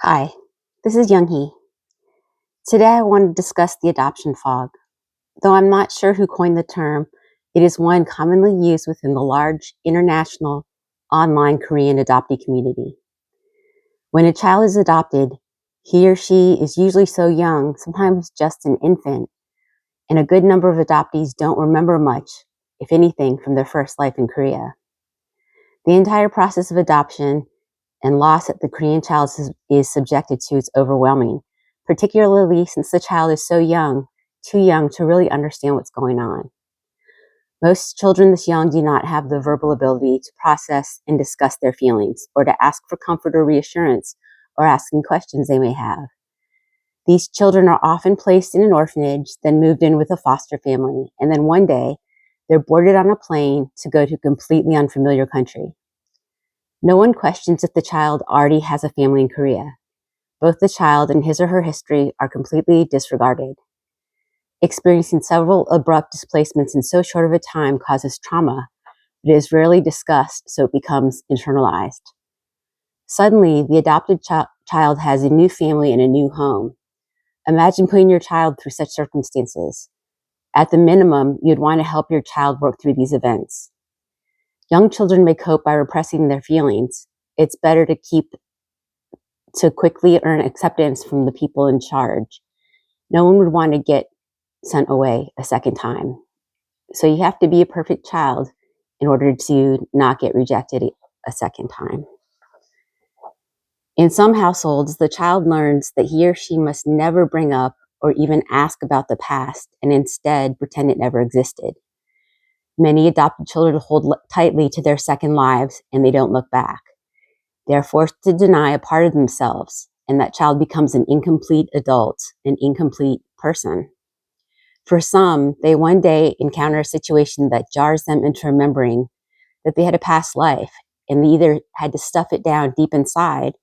Hi, this is Young-hee. Today I want to discuss the adoption fog. Though I'm not sure who coined the term, it is one commonly used within the large international online Korean adoptee community. When a child is adopted, he or she is usually so young, sometimes just an infant, and a good number of adoptees don't remember much, if anything, from their first life in Korea. The entire process of adoption and loss that the Korean child is subjected to is overwhelming, particularly since the child is so young, too young to really understand what's going on. Most children this young do not have the verbal ability to process and discuss their feelings, or to ask for comfort or reassurance, or asking questions they may have. These children are often placed in an orphanage, then moved in with a foster family, and then one day, they're boarded on a plane to go to a completely unfamiliar country. No one questions if the child already has a family in Korea. Both the child and his or her history are completely disregarded. Experiencing several abrupt displacements in so short of a time causes trauma, but is rarely discussed, so it becomes internalized. Suddenly, the adopted child has a new family and a new home. Imagine putting your child through such circumstances. At the minimum, you'd want to help your child work through these events. Young children may cope by repressing their feelings. It's better to quickly earn acceptance from the people in charge. No one would want to get sent away a second time. So you have to be a perfect child in order to not get rejected a second time. In some households, the child learns that he or she must never bring up or even ask about the past, and instead pretend it never existed. Many adopted children hold tightly to their second lives, and they don't look back. They are forced to deny a part of themselves, and that child becomes an incomplete adult, an incomplete person. For some, they one day encounter a situation that jars them into remembering that they had a past life, and they either had to stuff it down deep inside,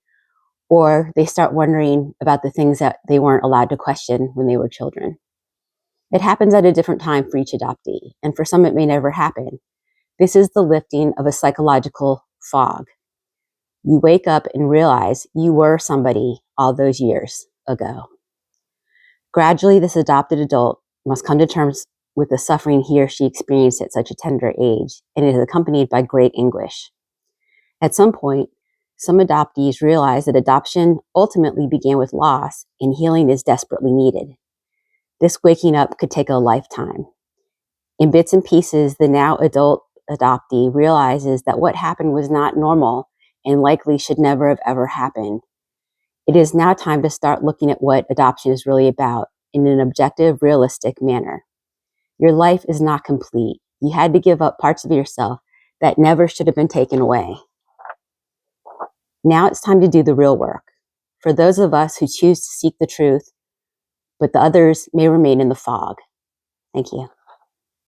or they start wondering about the things that they weren't allowed to question when they were children. It happens at a different time for each adoptee, and for some it may never happen. This is the lifting of a psychological fog. You wake up and realize you were somebody all those years ago. Gradually, this adopted adult must come to terms with the suffering he or she experienced at such a tender age, and it is accompanied by great anguish. At some point, some adoptees realize that adoption ultimately began with loss, and healing is desperately needed. This waking up could take a lifetime. In bits and pieces, the now adult adoptee realizes that what happened was not normal and likely should never have ever happened. It is now time to start looking at what adoption is really about in an objective, realistic manner. Your life is not complete. You had to give up parts of yourself that never should have been taken away. Now it's time to do the real work. For those of us who choose to seek the truth, but the others may remain in the fog. Thank you.